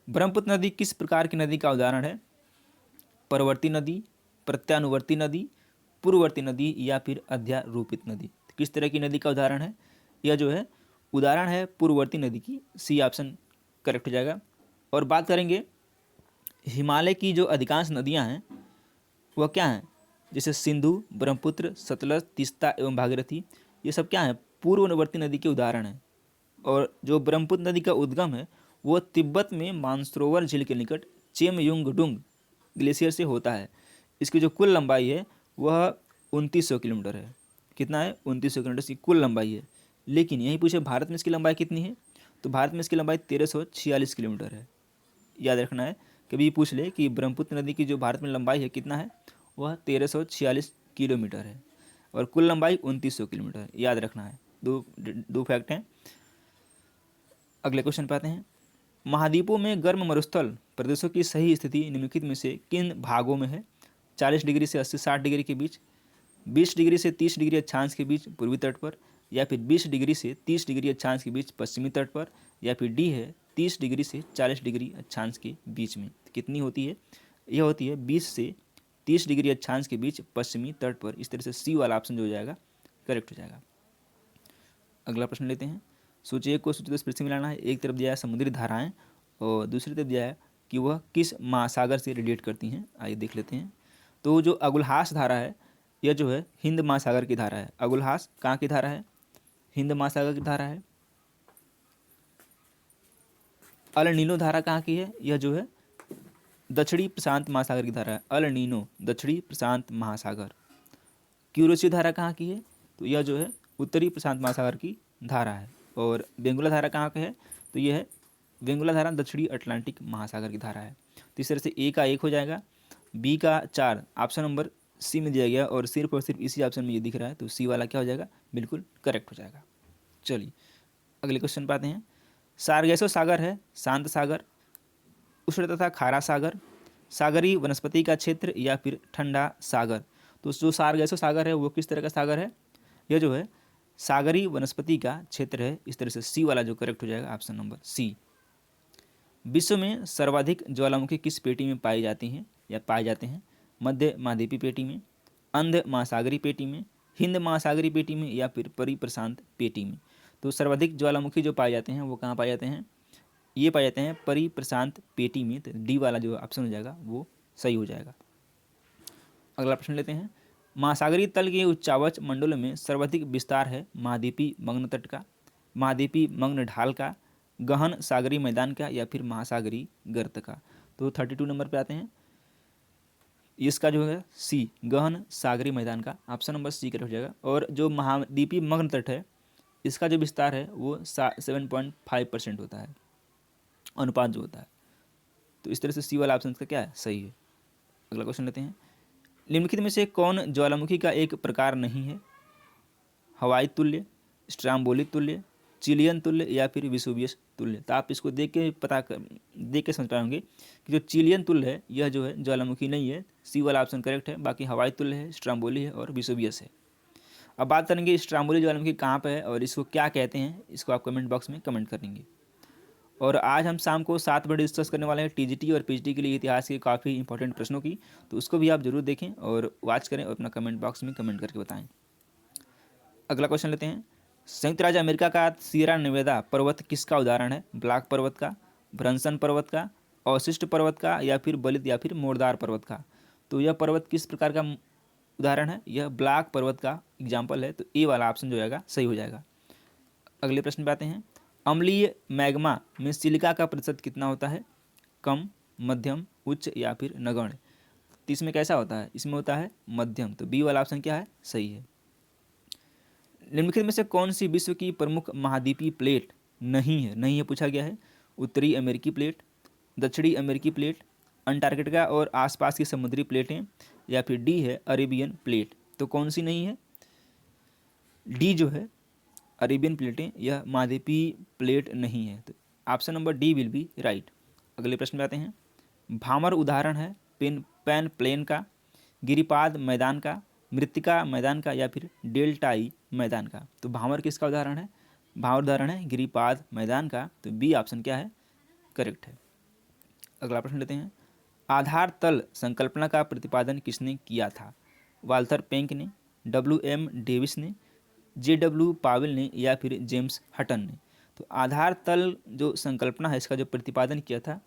ब्रह्मपुत्र नदी किस प्रकार की नदी का उदाहरण है? परवर्ती नदी, प्रत्यानुवर्ती नदी, पूर्ववर्ती नदी या फिर अध्यारोपित नदी? किस तरह की नदी का उदाहरण है? यह जो है उदाहरण है पूर्ववर्ती नदी की। सी ऑप्शन करेक्ट हो जाएगा। और बात करेंगे हिमालय की जो अधिकांश नदियां हैं वह क्या हैं? जैसे सिंधु, ब्रह्मपुत्र, सतलज, तीस्ता एवं भागीरथी, ये सब क्या हैं? पूर्ववर्ती नदी के उदाहरण हैं। और जो ब्रह्मपुत्र नदी का उद्गम है वो तिब्बत में मानसरोवर झील के निकट चेमयुंगडुंग ग्लेशियर से होता है। इसकी जो कुल लंबाई है वह 2900 किलोमीटर है। कितना है? 2900 किलोमीटर इसकी कुल लंबाई है। लेकिन यही पूछे भारत में इसकी लंबाई कितनी है, तो भारत में इसकी लंबाई 1346 किलोमीटर है। याद रखना है, कभी पूछ ले कि ब्रह्मपुत्र नदी की जो भारत में लंबाई है कितना है, वह 1346 किलोमीटर है और कुल लंबाई 2900 किलोमीटर है। याद रखना है, दो फैक्ट हैं। अगले क्वेश्चन पे आते हैं। महाद्वीपों में गर्म मरुस्थल प्रदेशों की सही स्थिति निम्नलिखित में से किन भागों में है? 40 डिग्री से 80-60 डिग्री के बीच, 20 डिग्री से 30 डिग्री अक्षांश के बीच पूर्वी तट पर, या फिर 20 डिग्री से 30 डिग्री अक्षांश के बीच पश्चिमी तट पर, या फिर डी है 30 डिग्री से 40 डिग्री अक्षांश के बीच में। कितनी होती है? यह होती है 20 से 30 डिग्री अक्षांश के बीच पश्चिमी तट पर। इस तरह से सी वाला ऑप्शन जो हो जाएगा करेक्ट हो जाएगा। अगला प्रश्न लेते हैं। सूची एक को सूची दो फिर से मिलाना है। एक तरफ दिया है समुद्री धाराएं और दूसरी तरफ दिया है कि वह किस महासागर से रेडिएट करती हैं। आइए देख लेते हैं। तो जो अगुलहास धारा है यह जो है हिंद महासागर की धारा है। अगुलहास कहाँ की धारा है? हिंद महासागर की धारा है। अल नीनो धारा कहाँ की है? यह जो है दक्षिणी प्रशांत महासागर की धारा है। अल नीनो दक्षिणी प्रशांत महासागर। क्यूरोसी धारा कहाँ की है? तो यह जो है उत्तरी प्रशांत महासागर की धारा है। और बेंगुला धारा कहाँ पे है? तो यह है बेंगुला धारा दक्षिणी अटलांटिक महासागर की धारा है। तो इस तरह से ए का 1 हो जाएगा, बी का 4 ऑप्शन नंबर सी में दिया गया और सिर्फ इसी ऑप्शन में ये दिख रहा है, तो सी वाला क्या हो जाएगा? बिल्कुल करेक्ट हो जाएगा। चलिए अगले क्वेश्चन पे आते हैं। सारगैसो सागर है शांत सागर, उष्ण तथा खारा सागर, सागरी वनस्पति का क्षेत्र या फिर ठंडा सागर? तो जो सारगैसो सागर है वो किस तरह का सागर है? यह जो है सागरी वनस्पति का क्षेत्र है। इस तरह से सी वाला जो करेक्ट हो जाएगा ऑप्शन नंबर सी। विश्व में सर्वाधिक ज्वालामुखी किस पेटी में पाई जाती हैं या पाए जाते हैं? मध्य महाद्वीपीय पेटी में, अंध महासागरी पेटी में, हिंद महासागरी पेटी में या फिर परिप्रशांत पेटी में? तो सर्वाधिक ज्वालामुखी जो पाए जाते हैं वो कहाँ पाए जाते हैं? ये पाए जाते हैं परिप्रशांत पेटी में। तो डी वाला जो ऑप्शन हो जाएगा वो सही हो जाएगा। अगला प्रश्न लेते हैं। महासागरीय तल के उच्चावच मंडलों में सर्वाधिक विस्तार है महाद्वीपीय मग्न तट का, महाद्वीपीय मग्न ढाल का, गहन सागरी मैदान का या फिर महासागरी गर्त का? तो 32 नंबर पे आते हैं। इसका जो है सी गहन सागरी मैदान का ऑप्शन नंबर सी करेक्ट हो जाएगा। और जो महाद्वीपीय मग्न तट है इसका जो विस्तार है वो 7.5% होता है, अनुपात जो होता है। तो इस तरह से सी वाला ऑप्शन इसका क्या है? सही है। अगला क्वेश्चन लेते हैं। निम्नलिखित में से कौन ज्वालामुखी का एक प्रकार नहीं है? हवाई तुल्य, स्ट्राम्बोली तुल्य, चिलियन तुल्य या फिर विसुवियस तुल्य? तो आप इसको देख के समझ पाएंगे कि जो चिलियन तुल्य है यह जो है ज्वालामुखी नहीं है। सी वाला ऑप्शन करेक्ट है। बाकी हवाई तुल्य है, स्ट्राम्बोली है और विसुवियस है। अब बात करेंगे स्ट्राम्बोली ज्वालामुखी कहाँ पर है और इसको क्या कहते हैं, इसको आप कमेंट बॉक्स में कमेंट करेंगे। और आज हम शाम को 7 बजे डिस्कस करने वाले हैं टीजीटी और पीजीटी के लिए इतिहास के काफ़ी इंपॉर्टेंट प्रश्नों की, तो उसको भी आप जरूर देखें और वॉच करें और अपना कमेंट बॉक्स में कमेंट करके बताएं। अगला क्वेश्चन लेते हैं। संयुक्त राज्य अमेरिका का सियरा नेवादा पर्वत किसका उदाहरण है? ब्लैक पर्वत का, ब्रंसन पर्वत का, अवशिष्ट पर्वत का या फिर बलित या फिर मोरदार पर्वत का? तो यह पर्वत किस प्रकार का उदाहरण है? यह ब्लैक पर्वत का एग्जाम्पल है। तो ए वाला ऑप्शन जो जाएगा सही हो जाएगा। अगले प्रश्न पे आते हैं। अम्लीय मैग्मा में सिलिका का प्रतिशत कितना होता है? कम, मध्यम, उच्च या फिर नगण्य? तो इसमें कैसा होता है? इसमें होता है मध्यम। तो बी वाला ऑप्शन क्या है? सही है। निम्नलिखित में से कौन सी विश्व की प्रमुख महाद्वीपीय प्लेट नहीं है? नहीं है पूछा गया है। उत्तरी अमेरिकी प्लेट, दक्षिणी अमेरिकी प्लेट, अंटार्कटिका और आसपास की समुद्री प्लेटें या फिर डी है अरेबियन प्लेट? तो कौन सी नहीं है? डी जो है अरेबियन प्लेटें, यह महाद्वीपीय प्लेट नहीं है। तो option number D will be right. अगले प्रश्न में आते हैं। भामर उदाहरण है पैन प्लेन का, गिरिपाद मैदान का, मृत्तिका मैदान का या फिर डेल्टाई मैदान का? तो भामर किसका उदाहरण है? भामर उदाहरण है गिरिपाद मैदान का। तो बी ऑप्शन क्या है? करेक्ट है। अगला प्रश्न लेते हैं। आधार तल संकल्पना का प्रतिपादन किसने किया था? वाल्थर पेंक ने, W.M. डेविस ने, J.W. पावेल ने या फिर जेम्स हटन ने? तो आधार तल जो संकल्पना है इसका जो प्रतिपादन किया था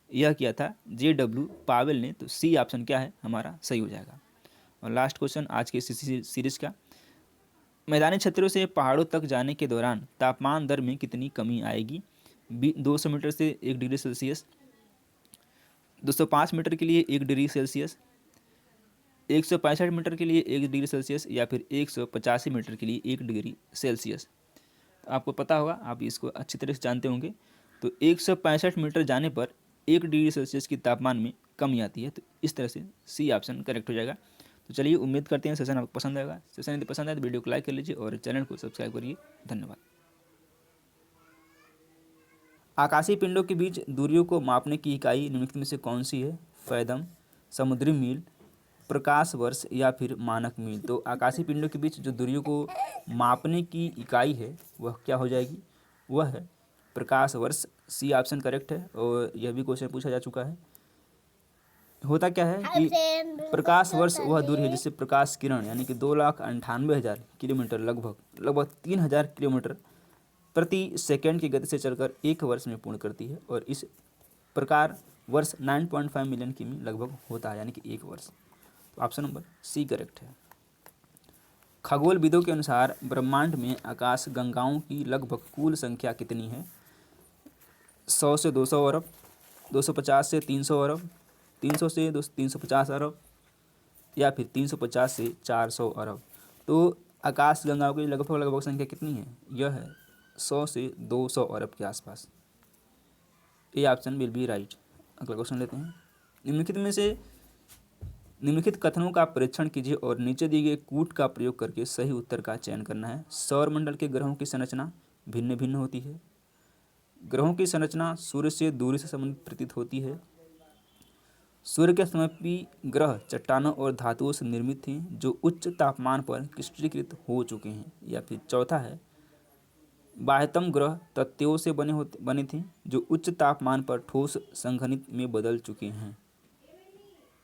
यह किया था J.W. पावेल ने। तो सी ऑप्शन क्या है हमारा सही हो जाएगा। और लास्ट क्वेश्चन आज के सीरीज का, मैदानी क्षेत्रों से पहाड़ों तक जाने के दौरान तापमान दर में कितनी कमी आएगी? 200 मीटर से 1 डिग्री सेल्सियस, 205 मीटर के लिए 1 डिग्री सेल्सियस, 165 मीटर के लिए 1 डिग्री सेल्सियस या फिर 185 मीटर के लिए 1 डिग्री सेल्सियस? तो आपको पता होगा, आप इसको अच्छी तरह से जानते होंगे। तो 165 मीटर जाने पर 1 डिग्री सेल्सियस की तापमान में कमी आती है। तो इस तरह से सी ऑप्शन करेक्ट हो जाएगा। तो चलिए, उम्मीद करते हैं सेशन आपको पसंद आएगा। सेशन यदि पसंद आए तो वीडियो को लाइक कर लीजिए और चैनल को सब्सक्राइब करिए। धन्यवाद। आकाशीय पिंडों के बीच दूरियों को मापने की इकाई निम्नलिखित में से कौन सी है? फैदम, समुद्री मील, प्रकाश वर्ष या फिर मानक मील? तो आकाशीय पिंडों के बीच जो दूरियों को मापने की इकाई है वह क्या हो जाएगी? वह है प्रकाश वर्ष। सी ऑप्शन करेक्ट है और यह भी क्वेश्चन पूछा जा चुका है। होता क्या है कि प्रकाश वर्ष वह दूरी है जिससे प्रकाश किरण यानी कि 2,98,000 किलोमीटर लगभग 3,000 किलोमीटर प्रति सेकंड की गति से चलकर 1 वर्ष में पूर्ण करती है। और इस प्रकार वर्ष 9.5 मिलियन किमी लगभग होता है, यानी कि 1 वर्ष। तो ऑप्शन नंबर सी करेक्ट है। खगोलविदों के अनुसार ब्रह्मांड में आकाश गंगाओं की लगभग कुल संख्या कितनी है? 100 से 200 अरब, 250 से 300 अरब, 300 से 350 अरब या फिर 350 से 400 अरब? तो आकाश गंगाओं की लगभग संख्या कितनी है? यह है 100 से 200 अरब के आसपास। ये ऑप्शन विल बी राइट। अगला क्वेश्चन लेते हैं। निम्नलिखित कथनों का परीक्षण कीजिए और नीचे दिए गए कूट का प्रयोग करके सही उत्तर का चयन करना है। सौरमंडल के ग्रहों की संरचना भिन्न भिन्न होती है। ग्रहों की संरचना सूर्य से दूरी से संबंधित प्रतीत होती है। सूर्य के समीपी ग्रह चट्टानों और धातुओं से निर्मित हैं जो उच्च तापमान पर क्रिस्टलीकृत हो चुके हैं। या फिर चौथा है, बाह्यतम ग्रह तत्वों से बने थे जो उच्च तापमान पर ठोस संघनित में बदल चुके हैं।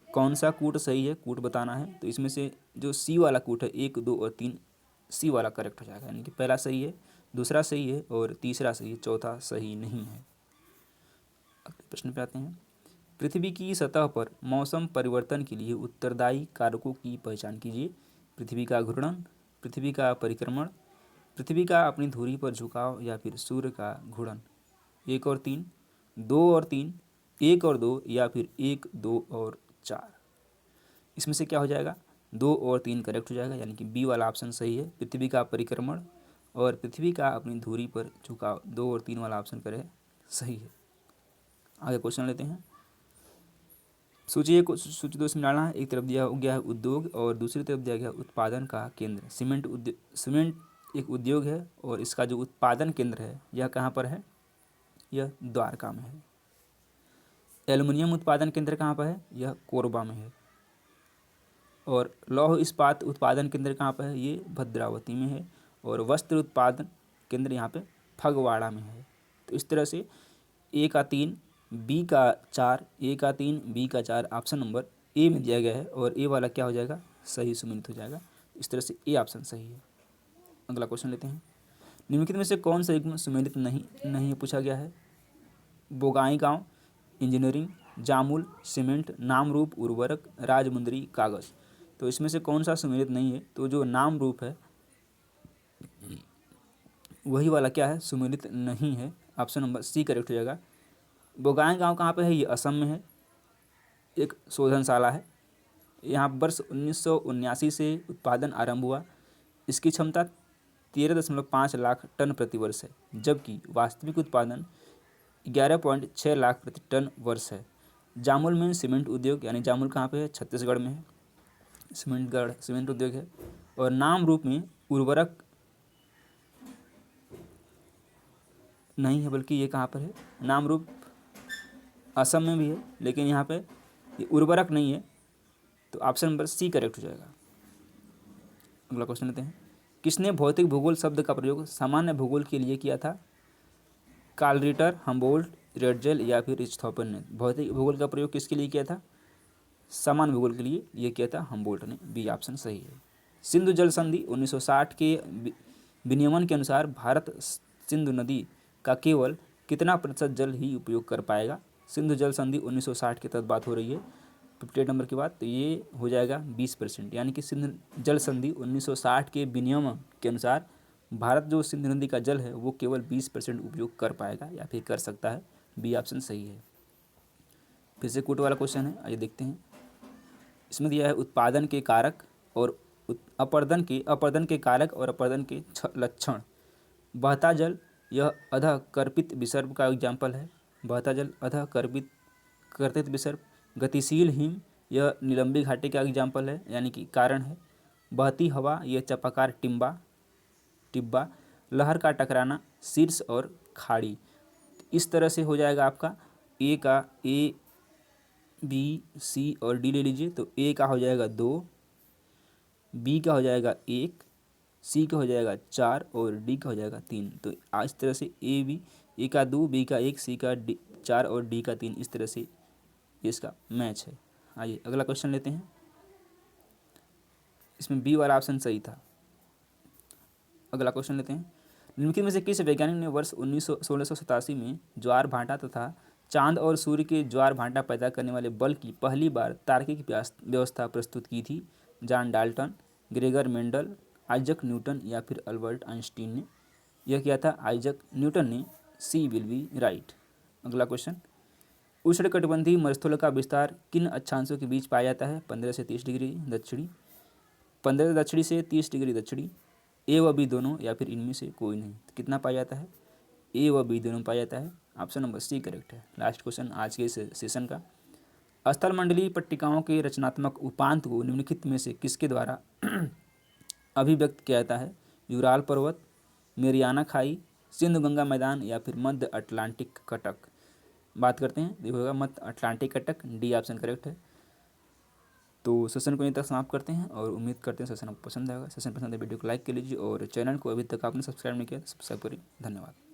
कौन सा कूट सही है, कूट बताना है। तो इसमें से जो सी वाला कूट है 1, 2 और 3, सी वाला करेक्ट हो जाएगा। यानी कि पहला सही है, दूसरा सही है और तीसरा सही है, चौथा सही नहीं है। अगले प्रश्न पे आते हैं। पृथ्वी की सतह पर मौसम परिवर्तन के लिए उत्तरदायी कारकों की पहचान कीजिए। पृथ्वी का घूर्णन, पृथ्वी का परिक्रमण, पृथ्वी का अपनी धुरी पर झुकाव या फिर सूर्य का घूर्णन? 1 और 3, 2 और 3, 1 और 2 या फिर 1, 2 और 4? इसमें से क्या हो जाएगा? 2 और 3 करेक्ट हो जाएगा, यानी कि बी वाला ऑप्शन सही है। पृथ्वी का परिक्रमण और पृथ्वी का अपनी धुरी पर झुकाव, 2 और 3 वाला ऑप्शन करें सही है। आगे क्वेश्चन लेते हैं। सूची 2 इसमें डालना है। एक तरफ दिया गया है उद्योग और दूसरी तरफ दिया गया है उत्पादन का केंद्र। सीमेंट एक उद्योग है और इसका जो उत्पादन केंद्र है यह कहाँ पर है? यह द्वारका में है। एल्युमिनियम उत्पादन केंद्र कहाँ पर है? यह कोरबा में है। और लौह इस्पात उत्पादन केंद्र कहाँ पर है? ये भद्रावती में है। और वस्त्र उत्पादन केंद्र यहाँ पे फगवाड़ा में है। तो इस तरह से ए का 3, बी का 4, ए का 3, बी का 4 ऑप्शन नंबर ए में दिया गया है और ए वाला क्या हो जाएगा? सही सुमेलित हो जाएगा। इस तरह से ए ऑप्शन सही है। अगला क्वेश्चन लेते हैं। निम्नलिखित में से कौन सा युग्म सुमेलित नहीं पूछा गया है? बोगाईगांव, इंजीनियरिंग, जामुल, सीमेंट, नाम रूप, उर्वरक, राजमुंदरी, कागज? तो इसमें से कौन सा सुमेलित नहीं है? तो जो नाम रूप है वही वाला क्या है? सुमेलित नहीं है। ऑप्शन नंबर सी करेक्ट हो जाएगा। बोगाईगांव कहाँ पे है? ये असम में है। एक शोधनशाला है। यहाँ वर्ष 1979 से उत्पादन आरंभ हुआ। इसकी क्षमता 13.5 लाख टन प्रति वर्ष है, जबकि वास्तविक उत्पादन 11.6 लाख प्रति टन वर्ष है। जामुल में सीमेंट उद्योग, यानी जामुल कहाँ पे है? छत्तीसगढ़ में है। सीमेंट उद्योग है। और नाम रूप में उर्वरक नहीं है, बल्कि ये कहाँ पर है? नाम रूप असम में भी है, लेकिन यहाँ पे ये उर्वरक नहीं है। तो ऑप्शन नंबर सी करेक्ट हो जाएगा। अगला क्वेश्चन लेते हैं। किसने भौतिक भूगोल शब्द का प्रयोग सामान्य भूगोल के लिए किया था? कार्ल रिटर, हम्बोल्ट, रेडजेल या फिर रिचथॉफन ने भौतिक भूगोल का प्रयोग किसके लिए किया था? सामान्य भूगोल के लिए ये किया था हम्बोल्ट ने। बी ऑप्शन सही है। सिंधु जल संधि 1960 के विनियमन के अनुसार भारत सिंधु नदी का केवल कितना प्रतिशत जल ही उपयोग कर पाएगा? सिंधु जल संधि 1960 के तहत बात हो रही है 58 नंबर के बाद, तो ये हो जाएगा 20%। यानी कि सिंधु जल संधि 1960 के विनियमन के अनुसार भारत जो सिंधु नदी का जल है वो केवल 20% उपयोग कर पाएगा या फिर कर सकता है। बी ऑप्शन सही है। फिर से कूट वाला क्वेश्चन है, आइए देखते हैं। इसमें दिया है उत्पादन के कारक और अपर्दन के कारक और अपर्दन के लक्षण। बहता जल यह अधः कर्पित विसर्ग का एग्जाम्पल है। बहता जल अधः कर्पित विसर्ग। गतिशील हिम यह निलंबी घाटी का एग्जाम्पल है, यानी कि कारण है। बहती हवा यह चपाकार टिब्बा। लहर का टकराना शीर्ष और खाड़ी। इस तरह से हो जाएगा आपका ए का ए बी सी और डी ले लीजिए, तो ए का हो जाएगा 2, बी का हो जाएगा 1, सी का हो जाएगा 4 और डी का हो जाएगा 3। तो इस तरह से ए का 2, बी का 1, सी का 4 और डी का 3, इस तरह से इसका मैच है। आइए अगला क्वेश्चन लेते हैं। इसमें बी वाला ऑप्शन सही था। अगला क्वेश्चन लेते हैं। निम्नलिखित में से किस वैज्ञानिक ने वर्ष 1687 में ज्वार भाटा तथा चांद और सूर्य के ज्वार भाटा पैदा करने वाले बल की पहली बार तार्किक व्यवस्था प्रस्तुत की थी? John Dalton, Gregor Mendel, Isaac Newton या फिर अल्बर्ट आइंस्टीन ने यह किया था? आइजक न्यूटन ने। सी विल बी राइट। अगला क्वेश्चन। उष्णकटिबंधीय मरुस्थल का विस्तार किन अक्षांशों के बीच पाया जाता है? 15 से 30 डिग्री दक्षिणी, 15 दक्षिणी से 30 डिग्री दक्षिणी, ए व बी दोनों या फिर इनमें से कोई नहीं। तो कितना पाया जाता है? ए व बी दोनों पाया जाता है। ऑप्शन नंबर सी करेक्ट है। लास्ट क्वेश्चन आज के सेशन का। स्थल मंडलीय पट्टिकाओं के रचनात्मक उपांत को निम्नलिखित में से किसके द्वारा अभिव्यक्त किया जाता है? यूराल पर्वत, मेरियाना खाई, सिंधु गंगा मैदान या फिर मध्य अटलांटिक कटक। बात करते हैं, देखिएगा मध्य अटलांटिक कटक। डी ऑप्शन करेक्ट है। तो सेशन को यहीं तक समाप्त करते हैं और उम्मीद करते हैं सेशन आपको पसंद आएगा। सेशन पसंद है वीडियो को लाइक कर लीजिए और चैनल को अभी तक आपने सब्सक्राइब नहीं किया तो सब्सक्राइब करिए। धन्यवाद।